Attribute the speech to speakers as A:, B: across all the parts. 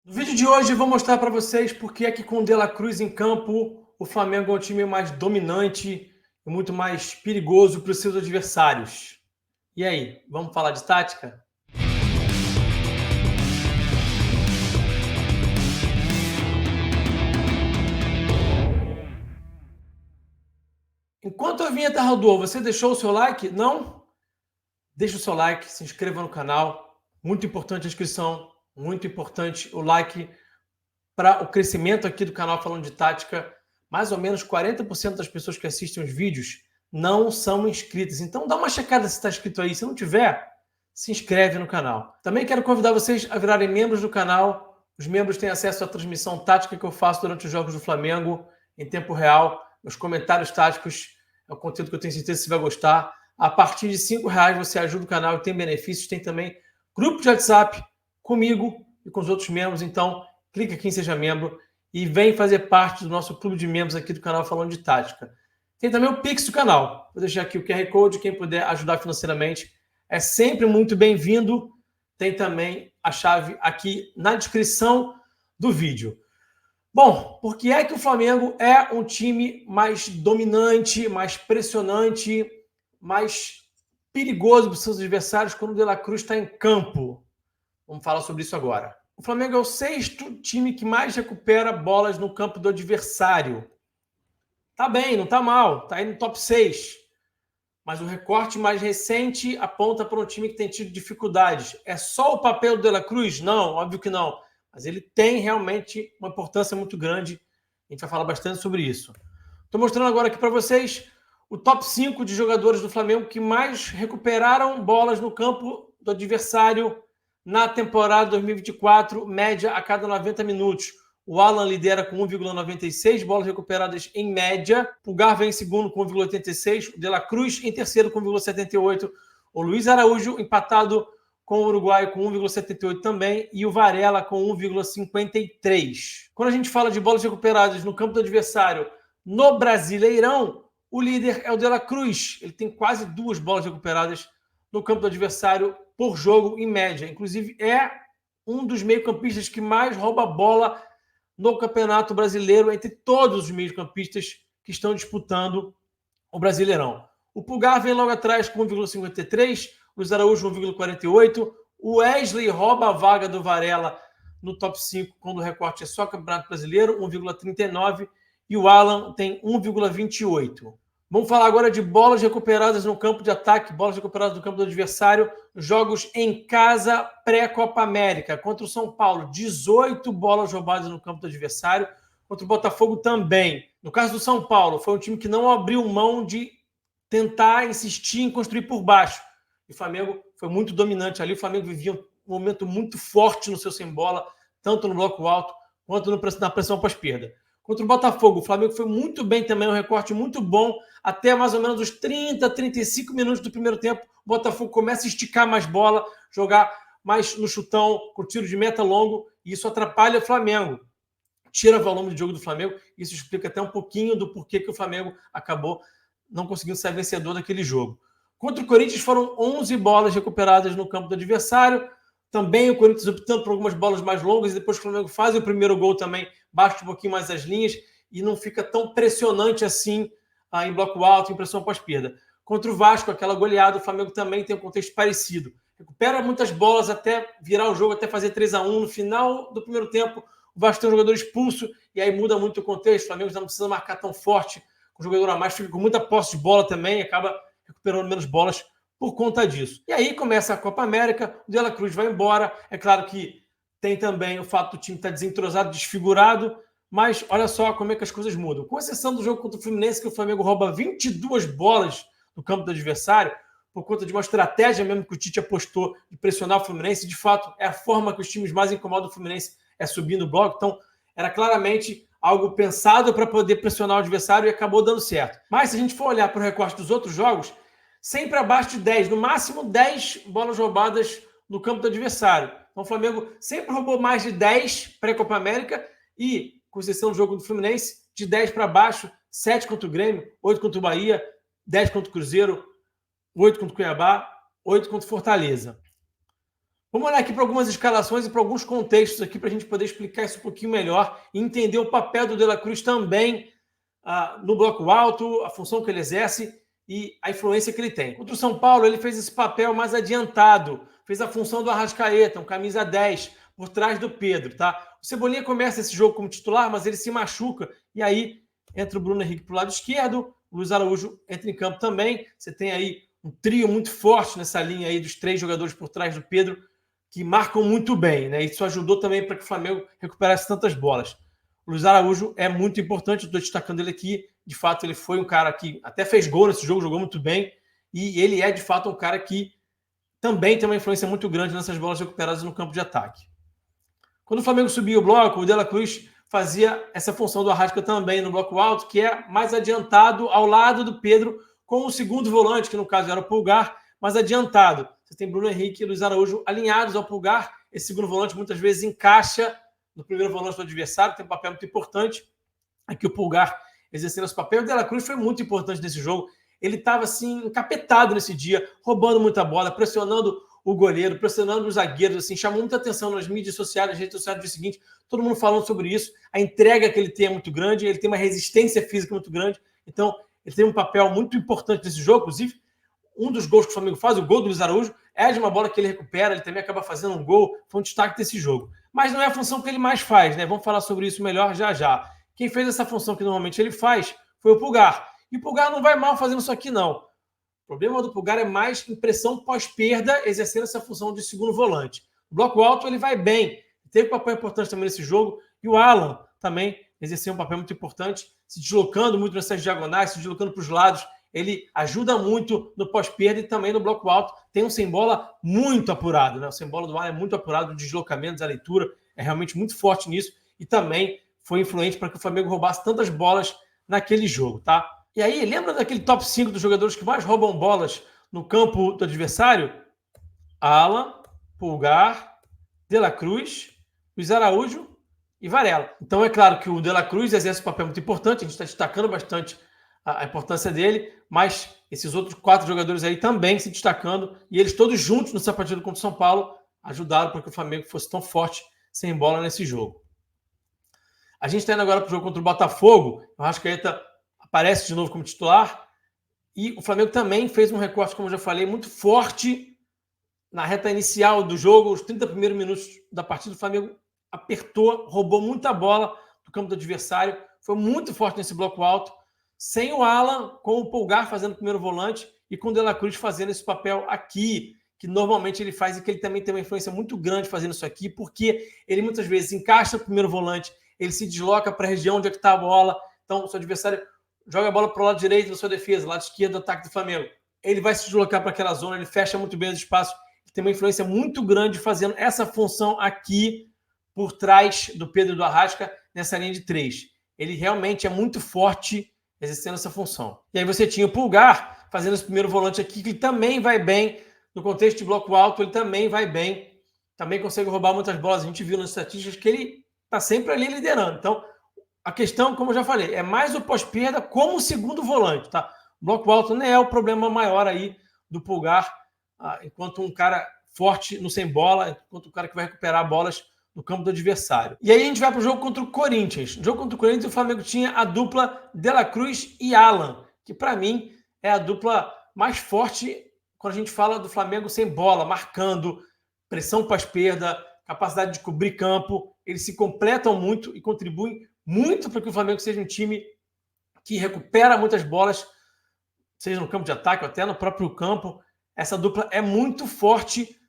A: No vídeo de hoje eu vou mostrar para vocês por que é que com o De La Cruz em campo o Flamengo é um time mais dominante e muito mais perigoso para os seus adversários. E aí, vamos falar de tática? Enquanto a vinheta rodou, você deixou o seu like? Não? Deixa o seu like, se inscreva no canal. Muito importante a inscrição, muito importante o like para o crescimento aqui do canal falando de tática. Mais ou menos 40% das pessoas que assistem os vídeos não são inscritas. Então dá uma checada se está inscrito aí. Se não tiver, se inscreve no canal. Também quero convidar vocês a virarem membros do canal. Os membros têm acesso à transmissão tática que eu faço durante os jogos do Flamengo em tempo real. Meus comentários táticos é um conteúdo que eu tenho certeza que você vai gostar. A partir de R$5 você ajuda o canal e tem benefícios. Tem também grupo de WhatsApp comigo e com os outros membros. Então, clica aqui em Seja Membro e vem fazer parte do nosso clube de membros aqui do canal falando de tática. Tem também o Pix do canal. Vou deixar aqui o QR Code, quem puder ajudar financeiramente é sempre muito bem-vindo. Tem também a chave aqui na descrição do vídeo. Bom, por que é que o Flamengo é um time mais dominante, mais pressionante, mais perigoso para os seus adversários quando o De La Cruz está em campo? Vamos falar sobre isso agora. O Flamengo é o sexto time que mais recupera bolas no campo do adversário. Tá bem, não tá mal, tá aí no top 6. Mas o recorte mais recente aponta para um time que tem tido dificuldades. É só o papel do De La Cruz? Não, óbvio que não. Mas ele tem realmente uma importância muito grande. A gente vai falar bastante sobre isso. Estou mostrando agora aqui para vocês o top 5 de jogadores do Flamengo que mais recuperaram bolas no campo do adversário na temporada 2024, média a cada 90 minutos. O Alan lidera com 1,96 bolas recuperadas em média. Pulgar vem em segundo com 1,86. O De La Cruz em terceiro com 1,78. O Luiz Araújo empatado com o Uruguai com 1,78 também. E o Varela com 1,53. Quando a gente fala de bolas recuperadas no campo do adversário no Brasileirão, o líder é o De La Cruz. Ele tem quase 2 bolas recuperadas no campo do adversário por jogo em média. Inclusive, é um dos meio-campistas que mais rouba bola no Campeonato Brasileiro entre todos os meio-campistas que estão disputando o Brasileirão. O Pulgar vem logo atrás com 1,53, o Luiz Araújo 1,48, o Wesley rouba a vaga do Varela no top 5 quando o recorte é só Campeonato Brasileiro, 1,39, e o Alan tem 1,28. Vamos falar agora de bolas recuperadas no campo de ataque, bolas recuperadas no campo do adversário, jogos em casa pré-Copa América. Contra o São Paulo, 18 bolas roubadas no campo do adversário. Contra o Botafogo também. No caso do São Paulo, foi um time que não abriu mão de tentar insistir em construir por baixo. E o Flamengo foi muito dominante ali. O Flamengo vivia um momento muito forte no seu sem-bola, tanto no bloco alto quanto na pressão pós-perda. Contra o Botafogo, o Flamengo foi muito bem também, um recorte muito bom, até mais ou menos os 30, 35 minutos do primeiro tempo. O Botafogo começa a esticar mais bola, jogar mais no chutão, com tiro de meta longo, e isso atrapalha o Flamengo. Tira o volume de jogo do Flamengo, isso explica até um pouquinho do porquê que o Flamengo acabou não conseguindo ser vencedor daquele jogo. Contra o Corinthians foram 11 bolas recuperadas no campo do adversário, também o Corinthians optando por algumas bolas mais longas, e depois que o Flamengo faz o primeiro gol também, baixa um pouquinho mais as linhas e não fica tão pressionante assim em bloco alto, em pressão pós-perda. Contra o Vasco, aquela goleada, o Flamengo também tem um contexto parecido. Recupera muitas bolas até virar o jogo, até fazer 3-1. No final do primeiro tempo, o Vasco tem um jogador expulso e aí muda muito o contexto. O Flamengo já não precisa marcar tão forte, com o jogador a mais, fica com muita posse de bola também, acaba recuperando menos bolas por conta disso. E aí começa a Copa América, o De La Cruz vai embora. É claro que tem também o fato do time estar desentrosado, desfigurado, mas olha só como é que as coisas mudam. Com exceção do jogo contra o Fluminense, que o Flamengo rouba 22 bolas no campo do adversário, por conta de uma estratégia mesmo que o Tite apostou de pressionar o Fluminense. De fato, é a forma que os times mais incomodam o Fluminense, é subir no bloco. Então, era claramente algo pensado para poder pressionar o adversário e acabou dando certo. Mas se a gente for olhar para o recorte dos outros jogos, sempre abaixo de 10, no máximo 10 bolas roubadas no campo do adversário. Então o Flamengo sempre roubou mais de 10 pré-Copa América e, com exceção do jogo do Fluminense, de 10 para baixo, 7 contra o Grêmio, 8 contra o Bahia, 10 contra o Cruzeiro, 8 contra o Cuiabá, 8 contra o Fortaleza. Vamos olhar aqui para algumas escalações e para alguns contextos aqui para a gente poder explicar isso um pouquinho melhor e entender o papel do De La Cruz também no bloco alto, a função que ele exerce e a influência que ele tem. Contra o São Paulo, ele fez esse papel mais adiantado, fez a função do Arrascaeta, um camisa 10, por trás do Pedro, tá? O Cebolinha começa esse jogo como titular, mas ele se machuca e aí entra o Bruno Henrique para o lado esquerdo, o Luiz Araújo entra em campo também. Você tem aí um trio muito forte nessa linha aí dos 3 jogadores por trás do Pedro, que marcam muito bem, né? Isso ajudou também para que o Flamengo recuperasse tantas bolas. O Luiz Araújo é muito importante, estou destacando ele aqui. De fato, ele foi um cara que até fez gol nesse jogo, jogou muito bem. E ele é, de fato, um cara que também tem uma influência muito grande nessas bolas recuperadas no campo de ataque. Quando o Flamengo subia o bloco, o De La Cruz fazia essa função do Arrasca também no bloco alto, que é mais adiantado ao lado do Pedro, com o segundo volante, que no caso era o Pulgar, mais adiantado. Você tem Bruno Henrique e Luiz Araújo alinhados ao Pulgar. Esse segundo volante muitas vezes encaixa no primeiro volante do adversário, tem um papel muito importante. Aqui o Pulgar exercendo esse papel. O De La Cruz foi muito importante nesse jogo. Ele estava assim, encapetado nesse dia, roubando muita bola, pressionando o goleiro, pressionando os zagueiros, assim, chamou muita atenção nas mídias sociais, nas redes sociais do dia seguinte, todo mundo falando sobre isso. A entrega que ele tem é muito grande, ele tem uma resistência física muito grande. Então, ele tem um papel muito importante nesse jogo. Inclusive, um dos gols que o Flamengo faz, o gol do Luiz Araújo, é de uma bola que ele recupera, ele também acaba fazendo um gol, foi um destaque desse jogo. Mas não é a função que ele mais faz, né? Vamos falar sobre isso melhor já já. Quem fez essa função que normalmente ele faz foi o Pulgar. E o Pulgar não vai mal fazendo isso aqui, não. O problema do Pulgar é mais impressão pós-perda, exercendo essa função de segundo volante. O bloco alto ele vai bem, teve um papel importante também nesse jogo, e o Alan também exerceu um papel muito importante, se deslocando muito nessas diagonais, se deslocando para os lados. Ele ajuda muito no pós-perda e também no bloco alto. Tem um sem bola muito apurado, né? O sem bola do Alan é muito apurado, os deslocamentos, a leitura é realmente muito forte nisso e também foi influente para que o Flamengo roubasse tantas bolas naquele jogo, tá? E aí, lembra daquele top 5 dos jogadores que mais roubam bolas no campo do adversário? Alan, Pulgar, De La Cruz, Luiz Araújo e Varela. Então, é claro que o De La Cruz exerce um papel muito importante, a gente está destacando bastante a importância dele, mas esses outros 4 jogadores aí também se destacando, e eles todos juntos nessa partida contra o São Paulo ajudaram para que o Flamengo fosse tão forte sem bola nesse jogo. A gente está indo agora para o jogo contra o Botafogo. O Arrascaeta aparece de novo como titular. E o Flamengo também fez um recorte, como eu já falei, muito forte na reta inicial do jogo. Os 30 primeiros minutos da partida, o Flamengo apertou, roubou muita bola do campo do adversário. Foi muito forte nesse bloco alto. Sem o Alan, com o Pulgar fazendo o primeiro volante e com o De La Cruz fazendo esse papel aqui, que normalmente ele faz e que ele também tem uma influência muito grande fazendo isso aqui, porque ele muitas vezes encaixa o primeiro volante, ele se desloca para a região onde é que está a bola. Então, o seu adversário joga a bola para o lado direito da sua defesa, lado esquerdo do ataque do Flamengo. Ele vai se deslocar para aquela zona, ele fecha muito bem os espaços. Ele tem uma influência muito grande fazendo essa função aqui por trás do Pedro e do Arrasca nessa linha de 3. Ele realmente é muito forte exercendo essa função. E aí você tinha o Pulgar fazendo esse primeiro volante aqui, que também vai bem no contexto de bloco alto, ele também vai bem, também consegue roubar muitas bolas. A gente viu nas estatísticas que ele está sempre ali liderando. Então, a questão, como eu já falei, é mais o pós-perda como segundo volante, tá? O bloco alto não é o problema maior aí do Pulgar, enquanto um cara forte no sem bola, enquanto um cara que vai recuperar bolas no campo do adversário. E aí a gente vai para o jogo contra o Corinthians. No jogo contra o Corinthians, o Flamengo tinha a dupla De La Cruz e Alan, que para mim é a dupla mais forte quando a gente fala do Flamengo sem bola, marcando, pressão pós-perda, capacidade de cobrir campo. Eles se completam muito e contribuem muito para que o Flamengo seja um time que recupera muitas bolas, seja no campo de ataque ou até no próprio campo. Essa dupla é muito forte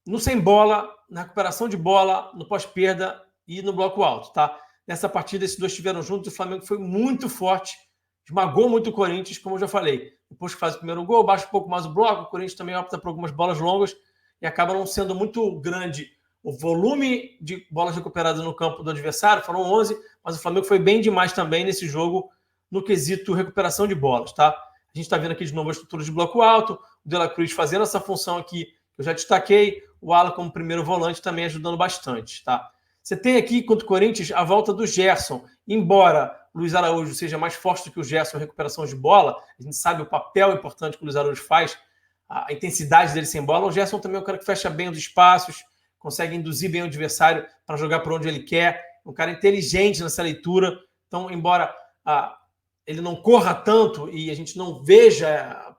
A: no sem bola, na recuperação de bola, no pós-perda e no bloco alto, tá? Nessa partida, esses dois estiveram juntos, o Flamengo foi muito forte, esmagou muito o Corinthians, como eu já falei. Depois que faz o primeiro gol, baixa um pouco mais o bloco, o Corinthians também opta por algumas bolas longas e acaba não sendo muito grande o volume de bolas recuperadas no campo do adversário, foram 11, mas o Flamengo foi bem demais também nesse jogo no quesito recuperação de bolas, tá? A gente está vendo aqui de novo a estrutura de bloco alto, o De La Cruz fazendo essa função aqui, que eu já destaquei, o Alan como primeiro volante também ajudando bastante, tá? Você tem aqui, contra o Corinthians, a volta do Gerson. Embora o Luiz Araújo seja mais forte do que o Gerson em recuperação de bola, a gente sabe o papel importante que o Luiz Araújo faz a intensidade dele sem bola. O Gerson também é um cara que fecha bem os espaços, consegue induzir bem o adversário para jogar por onde ele quer. Um cara inteligente nessa leitura. Então, embora ele não corra tanto e a gente não veja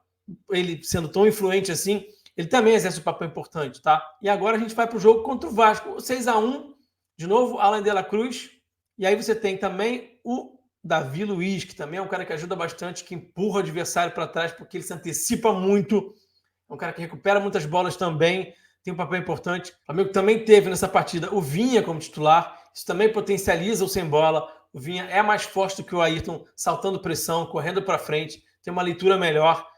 A: ele sendo tão influente assim, ele também exerce um papel importante, tá? E agora a gente vai para o jogo contra o Vasco. 6-1, de novo, Alan de la Cruz. E aí você tem também o Davi Luiz, que também é um cara que ajuda bastante, que empurra o adversário para trás, porque ele se antecipa muito. É um cara que recupera muitas bolas também, tem um papel importante. O Flamengo também teve nessa partida o Vinha como titular. Isso também potencializa o sem bola. O Vinha é mais forte do que o Ayrton, saltando pressão, correndo para frente, tem uma leitura melhor.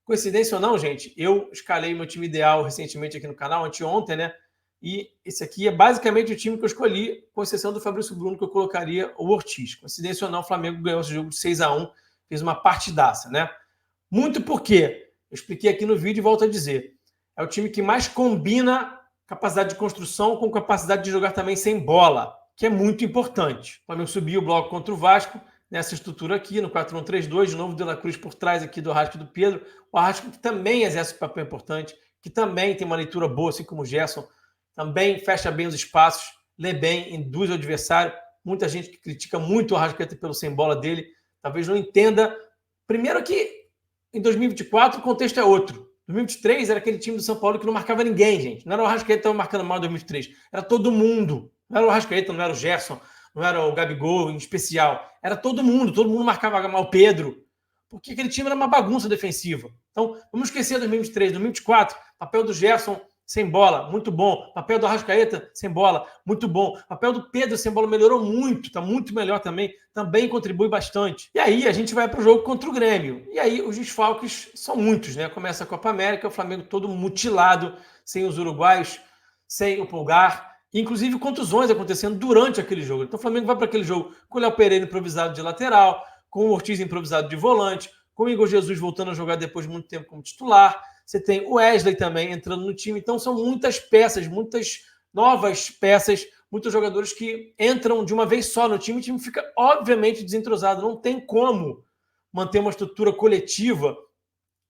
A: Coincidência ou não, gente, eu escalei meu time ideal recentemente aqui no canal, anteontem, né? E esse aqui é basicamente o time que eu escolhi, com exceção do Fabrício Bruno, que eu colocaria o Ortiz. Coincidência ou não, o Flamengo ganhou esse jogo de 6-1, fez uma partidaça, né? Muito porque, eu expliquei aqui no vídeo e volto a dizer, é o time que mais combina capacidade de construção com capacidade de jogar também sem bola, que é muito importante. O Flamengo subiu o bloco contra o Vasco, nessa estrutura aqui, no 4-1-3-2, de novo, De la Cruz por trás aqui do Arrasca e do Pedro. O Arrasca que também exerce um papel importante, que também tem uma leitura boa, assim como o Gerson, também fecha bem os espaços, lê bem, induz o adversário. Muita gente que critica muito o Arrascaeta pelo sem bola dele, talvez não entenda. Primeiro que em 2024 o contexto é outro. 2023 era aquele time do São Paulo que não marcava ninguém, gente. Não era o Arrascaeta que estava marcando mal em 2023. Era todo mundo. Não era o Arrascaeta, não era o Gerson, não era o Gabigol em especial. Era todo mundo marcava mal o Pedro. Porque aquele time era uma bagunça defensiva. Então, vamos esquecer 2023, 2024, papel do Gerson sem bola, muito bom. Papel do Arrascaeta sem bola, muito bom. Papel do Pedro sem bola melhorou muito, está muito melhor também contribui bastante. E aí a gente vai para o jogo contra o Grêmio. E aí os desfalques são muitos, né? Começa a Copa América, o Flamengo todo mutilado, sem os uruguaios, sem o Pulgar, inclusive contusões acontecendo durante aquele jogo. Então o Flamengo vai para aquele jogo com o Léo Pereira improvisado de lateral, com o Ortiz improvisado de volante, com o Igor Jesus voltando a jogar depois de muito tempo como titular. Você tem o Wesley também entrando no time. Então são muitas peças, muitas novas peças, muitos jogadores que entram de uma vez só no time. O time fica obviamente desentrosado. Não tem como manter uma estrutura coletiva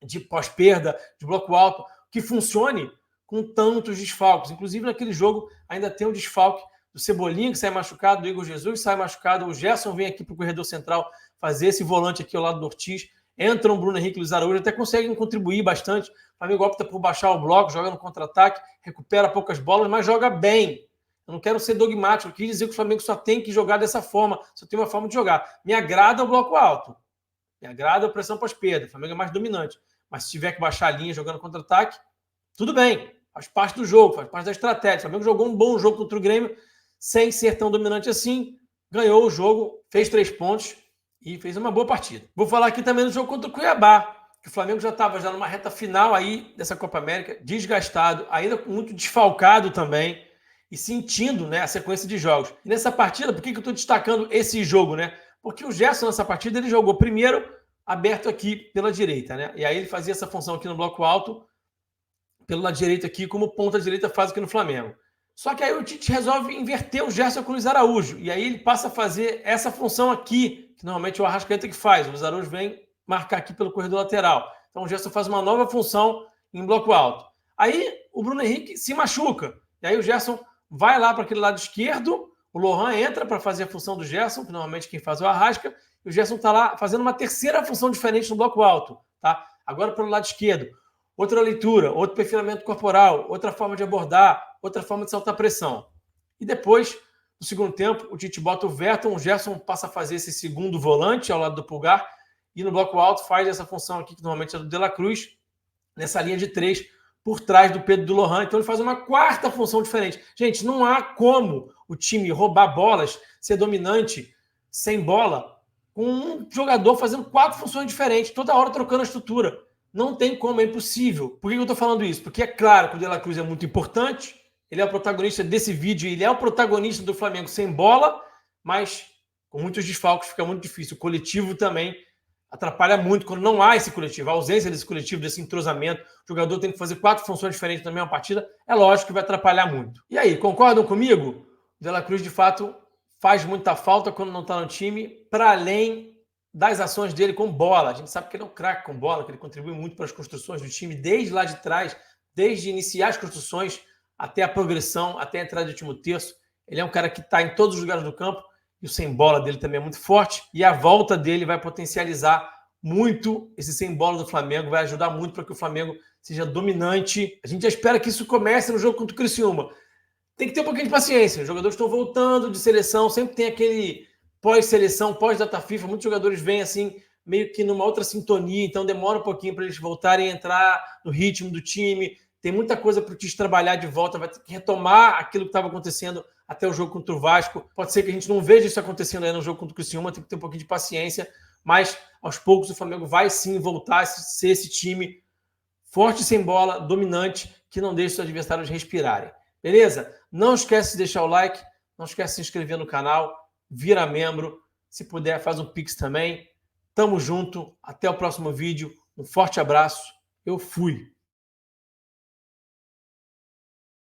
A: de pós-perda, de bloco alto, que funcione com tantos desfalques. Inclusive, naquele jogo, ainda tem um desfalque do Cebolinha, que sai machucado, do Igor Jesus sai machucado, o Gerson vem aqui para o corredor central fazer esse volante aqui ao lado do Ortiz, entra o Bruno Henrique e o Luiz Araújo, até conseguem contribuir bastante. O Flamengo opta por baixar o bloco, joga no contra-ataque, recupera poucas bolas, mas joga bem. Eu não quero ser dogmático, eu quis dizer que o Flamengo só tem que jogar dessa forma, só tem uma forma de jogar. Me agrada o bloco alto, me agrada a pressão pós-perda, o Flamengo é mais dominante. Mas se tiver que baixar a linha jogando contra-ataque, tudo bem. Faz parte do jogo, faz parte da estratégia. O Flamengo jogou um bom jogo contra o Grêmio, sem ser tão dominante assim. Ganhou o jogo, fez 3 pontos e fez uma boa partida. Vou falar aqui também do jogo contra o Cuiabá, que o Flamengo já estava numa reta final aí dessa Copa América, desgastado, ainda muito desfalcado também, e sentindo, né, a sequência de jogos. E nessa partida, por que eu estou destacando esse jogo, né? Porque o Gerson, nessa partida, ele jogou primeiro aberto aqui pela direita, né? E aí ele fazia essa função aqui no bloco alto, pelo lado direito aqui, como ponta direita faz aqui no Flamengo. Só que aí o Tite resolve inverter o Gerson com o Luiz Araújo. E aí ele passa a fazer essa função aqui, que normalmente é o Arrascaeta que faz. O Luiz Araújo vem marcar aqui pelo corredor lateral. Então o Gerson faz uma nova função em bloco alto. Aí o Bruno Henrique se machuca. E aí o Gerson vai lá para aquele lado esquerdo, o Lohan entra para fazer a função do Gerson, que normalmente quem faz é o Arrasca, e o Gerson está lá fazendo uma terceira função diferente no bloco alto. Tá? Agora pelo lado esquerdo. Outra leitura, outro perfilamento corporal, outra forma de abordar, outra forma de saltar pressão. E depois, no segundo tempo, o Tite bota o Verton, o Gerson passa a fazer esse segundo volante ao lado do Pulgar, e no bloco alto faz essa função aqui, que normalmente é do De la Cruz, nessa linha de 3, por trás do Pedro do Lohan. Então ele faz uma quarta função diferente. Gente, não há como o time roubar bolas, ser dominante, sem bola, com um jogador fazendo 4 funções diferentes, toda hora trocando a estrutura. Não tem como, é impossível. Por que eu estou falando isso? Porque é claro que o De la Cruz é muito importante, ele é o protagonista desse vídeo, ele é o protagonista do Flamengo sem bola, mas com muitos desfalques fica muito difícil. O coletivo também atrapalha muito quando não há esse coletivo, a ausência desse coletivo, desse entrosamento. O jogador tem que fazer 4 funções diferentes na mesma partida, é lógico que vai atrapalhar muito. E aí, concordam comigo? O De la Cruz, de fato, faz muita falta quando não está no time, para além das ações dele com bola. A gente sabe que ele é um craque com bola, que ele contribui muito para as construções do time, desde lá de trás, desde iniciar as construções até a progressão, até a entrada do último terço. Ele é um cara que está em todos os lugares do campo, e o sem bola dele também é muito forte, e a volta dele vai potencializar muito esse sem bola do Flamengo, vai ajudar muito para que o Flamengo seja dominante. A gente já espera que isso comece no jogo contra o Criciúma. Tem que ter um pouquinho de paciência. Os jogadores estão voltando de seleção, sempre tem aquele pós-seleção, pós-data FIFA. Muitos jogadores vêm assim, meio que numa outra sintonia, então demora um pouquinho para eles voltarem a entrar no ritmo do time. Tem muita coisa para o Tite trabalhar de volta, vai ter que retomar aquilo que estava acontecendo até o jogo contra o Vasco. Pode ser que a gente não veja isso acontecendo aí no jogo contra o Criciúma, tem que ter um pouquinho de paciência, mas aos poucos o Flamengo vai sim voltar a ser esse time forte sem bola, dominante, que não deixa os adversários respirarem. Beleza? Não esquece de deixar o like, não esquece de se inscrever no canal, vira membro, se puder faz um Pix também. Tamo junto, até o próximo vídeo, um forte abraço, eu fui!